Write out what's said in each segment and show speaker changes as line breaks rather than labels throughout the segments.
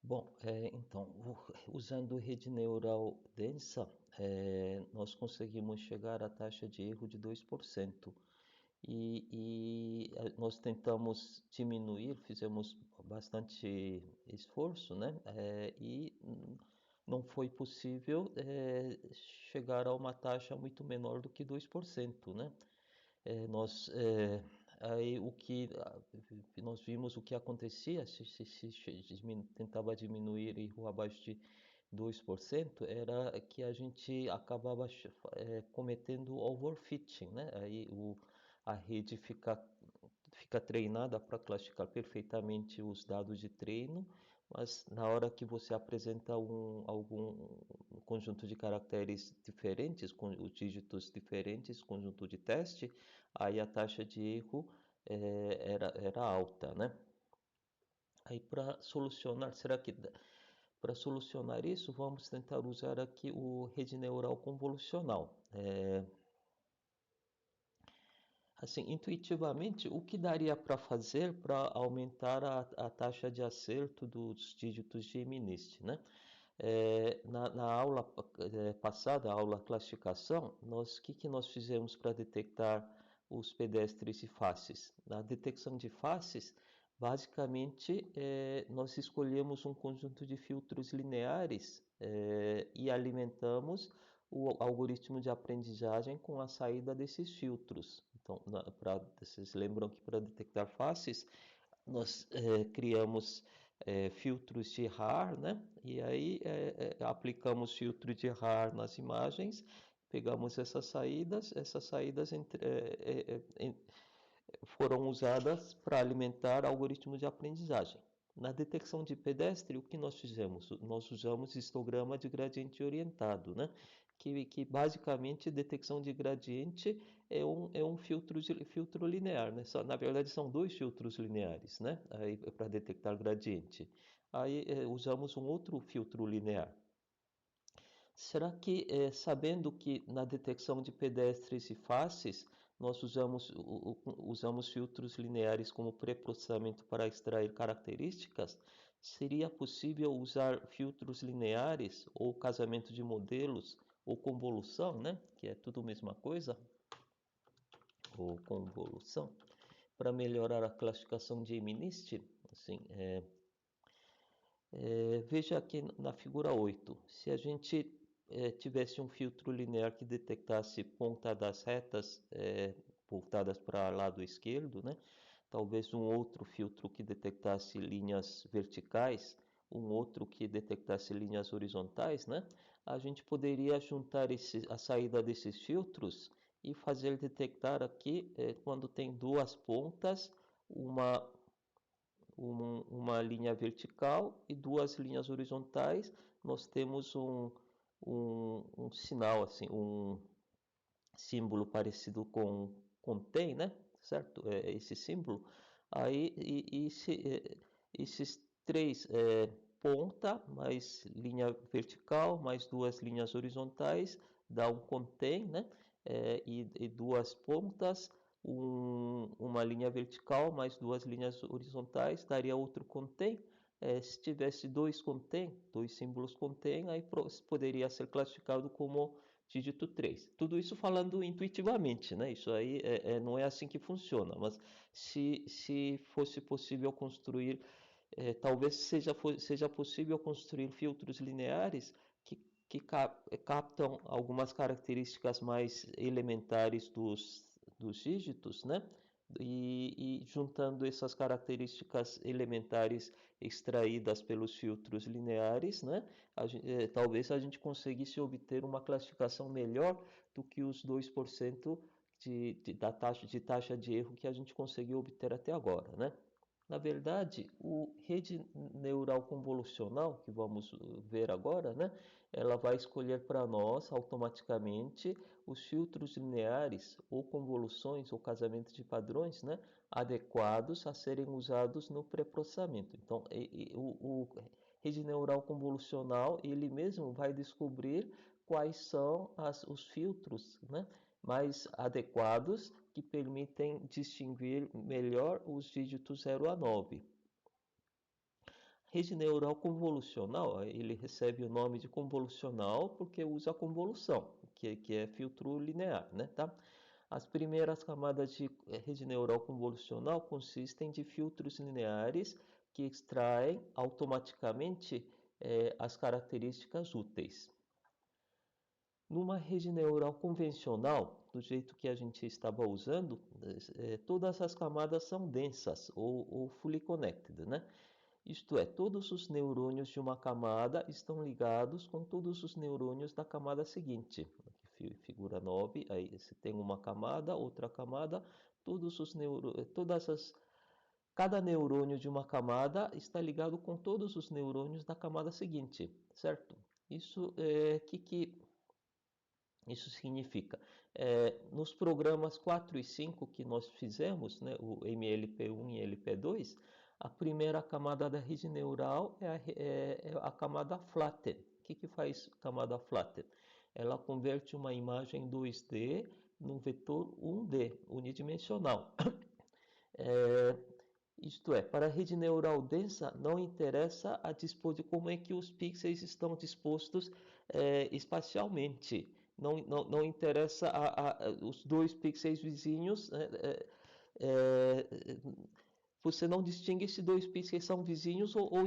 Bom, então, usando rede neural densa, nós conseguimos chegar à taxa de erro de 2%. Nós tentamos diminuir, fizemos bastante esforço, né? Não foi possível chegar a uma taxa muito menor do que 2%, né? É, nós, é, aí o que nós vimos o que acontecia se tentava diminuir erro abaixo de 2% era que a gente acabava cometendo overfitting, né? A rede fica treinada para classificar perfeitamente os dados de treino, mas na hora que você apresenta algum conjunto de caracteres diferentes, com os dígitos diferentes, conjunto de teste, aí a taxa de erro era alta, né? Aí para solucionar, para solucionar isso, vamos tentar usar aqui o rede neural convolucional. Assim, intuitivamente, o que daria para fazer para aumentar a taxa de acerto dos dígitos de MNIST, né? Na aula passada, a aula classificação, que nós fizemos para detectar os pedestres e faces? Na detecção de faces, basicamente, nós escolhemos um conjunto de filtros lineares e alimentamos o algoritmo de aprendizagem com a saída desses filtros. Então, vocês lembram que para detectar faces, nós criamos filtros de RAR, né? E aí aplicamos filtro de RAR nas imagens, pegamos essas saídas foram usadas para alimentar algoritmos de aprendizagem. Na detecção de pedestre, o que nós fizemos? Nós usamos histograma de gradiente orientado, né? Que basicamente detecção de gradiente é um filtro linear, né? Na verdade são dois filtros lineares, né? Aí para detectar gradiente. Aí usamos um outro filtro linear. Será que, sabendo que na detecção de pedestres e faces, nós usamos filtros lineares como pré-processamento para extrair características, seria possível usar filtros lineares ou casamento de modelos ou convolução, né? Que é tudo a mesma coisa, ou convolução, para melhorar a classificação de MNIST? Assim, veja aqui na figura 8, se a gente tivesse um filtro linear que detectasse pontadas retas voltadas para o lado esquerdo, né? Talvez um outro filtro que detectasse linhas verticais, um outro que detectasse linhas horizontais, né? A gente poderia juntar a saída desses filtros e fazer detectar aqui, quando tem duas pontas, uma uma linha vertical e duas linhas horizontais, nós temos um sinal, assim, um símbolo parecido com tem, né? Certo? Esse símbolo. Aí, esses três, ponta, mais linha vertical, mais duas linhas horizontais, dá um contém, né? E duas pontas, uma linha vertical mais duas linhas horizontais daria outro contém. Se tivesse dois contém, dois símbolos contém, aí poderia ser classificado como dígito 3. Tudo isso falando intuitivamente, né? Isso aí não é assim que funciona, mas se fosse possível construir, talvez seja possível construir filtros lineares que captam algumas características mais elementares dos dígitos, né? E juntando essas características elementares extraídas pelos filtros lineares, né? Talvez a gente conseguisse obter uma classificação melhor do que os 2% da taxa de erro que a gente conseguiu obter até agora, né? Na verdade, o rede neural convolucional, que vamos ver agora, né, ela vai escolher para nós automaticamente os filtros lineares ou convoluções ou casamentos de padrões, né, adequados a serem usados no pré-processamento. Então, o rede neural convolucional, ele mesmo vai descobrir quais são os filtros, né, mais adequados que permitem distinguir melhor os dígitos 0 a 9. Rede neural convolucional, ele recebe o nome de convolucional porque usa convolução, que é filtro linear, né, tá? As primeiras camadas de rede neural convolucional consistem de filtros lineares que extraem automaticamente as características úteis. Numa rede neural convencional, do jeito que a gente estava usando, todas as camadas são densas ou fully connected, né? Isto é, todos os neurônios de uma camada estão ligados com todos os neurônios da camada seguinte. Aqui, figura 9, aí você tem uma camada, outra camada, cada neurônio de uma camada está ligado com todos os neurônios da camada seguinte, certo? Isso que isso significa, nos programas 4 e 5 que nós fizemos, né, o MLP1 e LP2, a primeira camada da rede neural é a camada flatten. O que faz camada flatten? Ela converte uma imagem 2D num vetor 1D, unidimensional. Isto é, para a rede neural densa, não interessa como é que os pixels estão dispostos espacialmente. Não interessa os dois pixels vizinhos. Você não distingue se dois pixels são vizinhos ou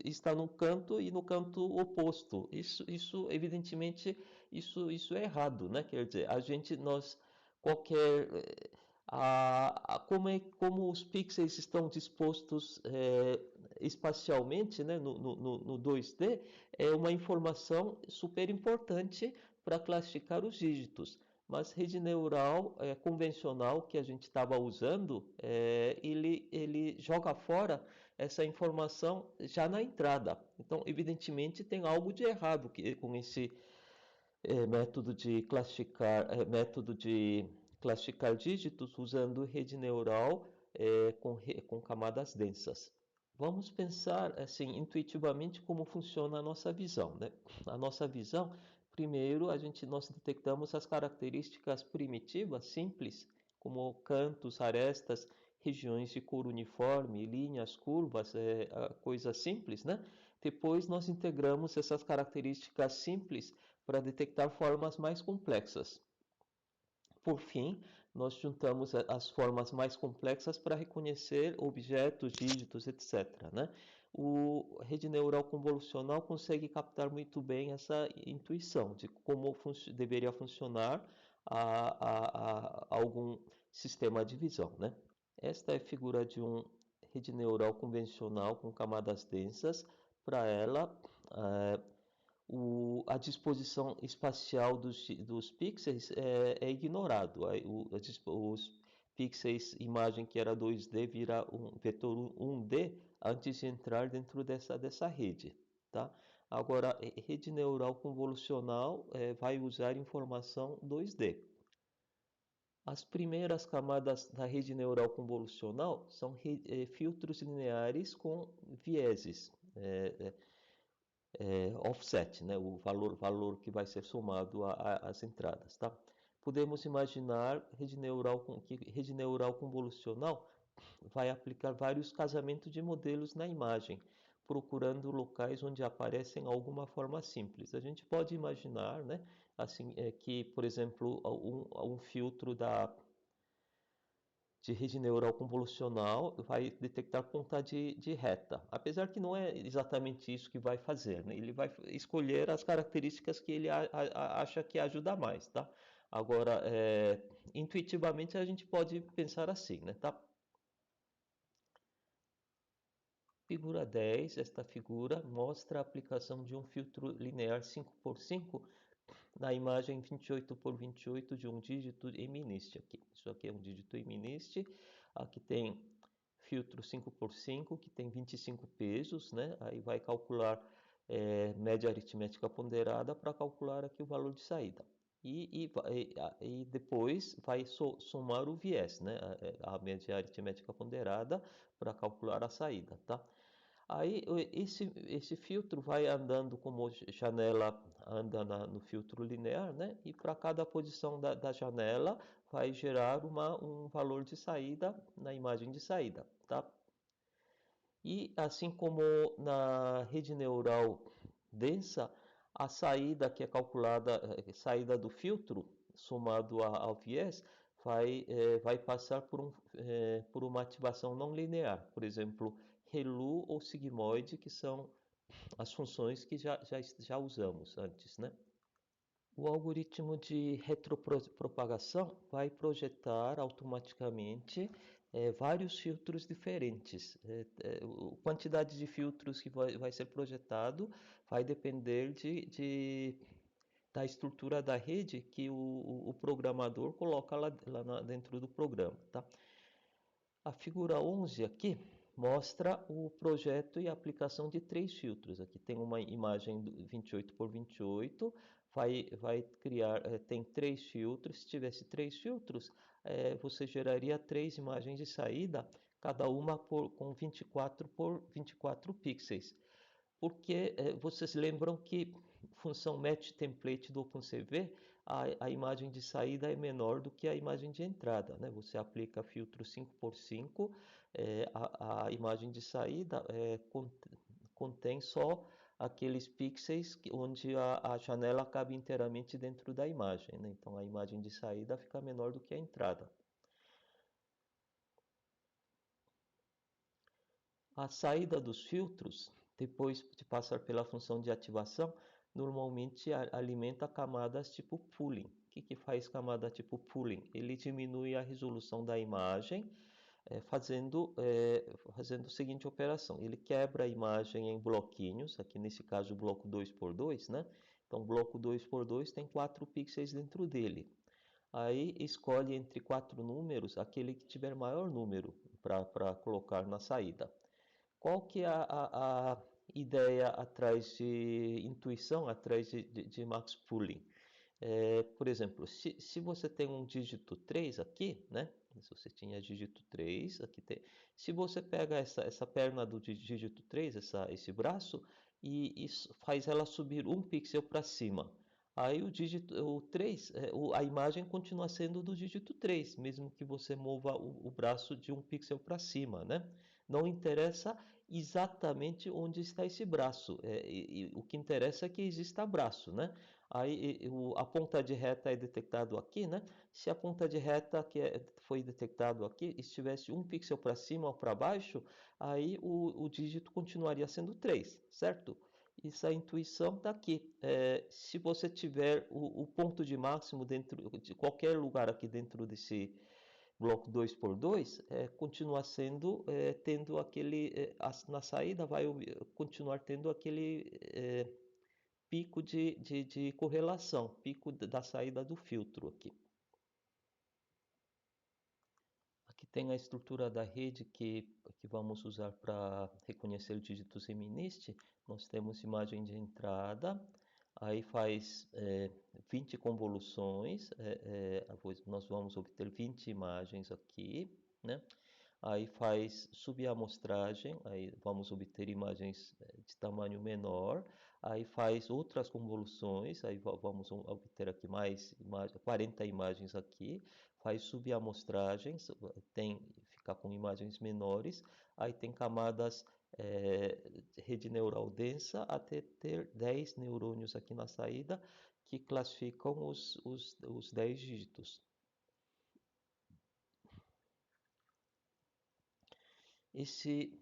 está no canto e no canto oposto. Isso evidentemente, isso é errado, né? Quer dizer, qualquer como os pixels estão dispostos espacialmente, né, no 2D, é uma informação super importante para classificar os dígitos. Mas rede neural convencional que a gente estava usando, ele joga fora essa informação já na entrada. Então, evidentemente, tem algo de errado com esse método de classificar dígitos usando rede neural com camadas densas. Vamos pensar assim intuitivamente como funciona a nossa visão, né? A nossa visão, primeiro nós detectamos as características primitivas simples, como cantos, arestas, regiões de cor uniforme, linhas, curvas, coisas simples, né? Depois nós integramos essas características simples para detectar formas mais complexas. Por fim, nós juntamos as formas mais complexas para reconhecer objetos, dígitos, etc. Né? A rede neural convolucional consegue captar muito bem essa intuição de como deveria funcionar algum sistema de visão. Né? Esta é a figura de uma rede neural convencional com camadas densas. Para ela, a disposição espacial dos pixels é ignorado. Os pixels, imagem que era 2D, vira um vetor 1D antes de entrar dentro dessa rede. Tá? Agora, rede neural convolucional vai usar informação 2D. As primeiras camadas da rede neural convolucional são filtros lineares com vieses. Offset, né, o valor que vai ser somado às entradas, tá? Podemos imaginar que rede neural convolucional vai aplicar vários casamentos de modelos na imagem, procurando locais onde aparecem alguma forma simples. A gente pode imaginar, né, assim, que, por exemplo, um filtro de rede neural convolucional vai detectar ponta de reta, apesar que não é exatamente isso que vai fazer, né? Ele vai escolher as características que ele acha que ajuda mais, tá? Agora, intuitivamente a gente pode pensar assim, né? Tá? Figura 10, esta figura mostra a aplicação de um filtro linear 5x5 na imagem 28x28 de um dígito MNIST aqui. Isso aqui é um dígito MNIST. Aqui tem filtro 5x5 que tem 25 pesos, né? Aí vai calcular média aritmética ponderada para calcular aqui o valor de saída. E depois vai somar o viés, né? A média aritmética ponderada para calcular a saída, tá? Aí esse filtro vai andando como janela anda no filtro linear, né? E para cada posição da janela vai gerar um valor de saída na imagem de saída, tá? E assim como na rede neural densa, a saída que é calculada, saída do filtro, somado ao viés, vai passar por uma ativação não linear. Por exemplo, ReLU ou sigmoide, que são as funções que já usamos antes, né? O algoritmo de retropropagação vai projetar automaticamente vários filtros diferentes. A quantidade de filtros que vai ser projetado vai depender da estrutura da rede que o programador coloca lá dentro do programa, tá? A figura 11 aqui mostra o projeto e a aplicação de três filtros. Aqui tem uma imagem 28 por 28, vai criar, tem três filtros. Se tivesse três filtros, você geraria três imagens de saída, cada uma com 24 por 24 pixels. Porque vocês lembram que função match template do OpenCV, a imagem de saída é menor do que a imagem de entrada, né? Você aplica filtro 5x5, a imagem de saída contém só aqueles pixels onde a janela cabe inteiramente dentro da imagem, né? Então a imagem de saída fica menor do que a entrada. A saída dos filtros, depois de passar pela função de ativação, normalmente alimenta camadas tipo pooling. O que faz camada tipo pooling? Ele diminui a resolução da imagem, fazendo a seguinte operação. Ele quebra a imagem em bloquinhos, aqui nesse caso o bloco 2x2, né? Então o bloco 2x2 tem 4 pixels dentro dele. Aí escolhe entre 4 números aquele que tiver maior número para colocar na saída. Qual que é a ideia atrás de intuição, atrás de max pooling? Por exemplo, se você tem um dígito 3 aqui, né? Se você tinha dígito 3, aqui tem. Se você pega essa perna do dígito 3, esse braço, e faz ela subir um pixel para cima. Aí o 3, a imagem continua sendo do dígito 3, mesmo que você mova o braço de um pixel para cima, né? Não interessa exatamente onde está esse braço. O que interessa é que exista braço, né? Aí a ponta de reta é detectado aqui, né? Se a ponta de reta foi detectado aqui estivesse um pixel para cima ou para baixo, aí o dígito continuaria sendo 3, certo? Isso é a intuição está aqui. Se você tiver o ponto de máximo dentro de qualquer lugar aqui dentro desse bloco 2x2, continua sendo, tendo aquele, na saída vai continuar tendo aquele pico de correlação, pico da saída do filtro aqui. Aqui tem a estrutura da rede que vamos usar para reconhecer dígitos em MNIST. Nós temos imagem de entrada, aí faz 20 convoluções, nós vamos obter 20 imagens aqui, né? Aí faz subamostragem, aí vamos obter imagens de tamanho menor, aí faz outras convoluções, aí vamos obter aqui mais 40 imagens aqui, faz subamostragens, fica com imagens menores, aí tem camadas rede neural densa até ter 10 neurônios aqui na saída que classificam os 10 dígitos. Esse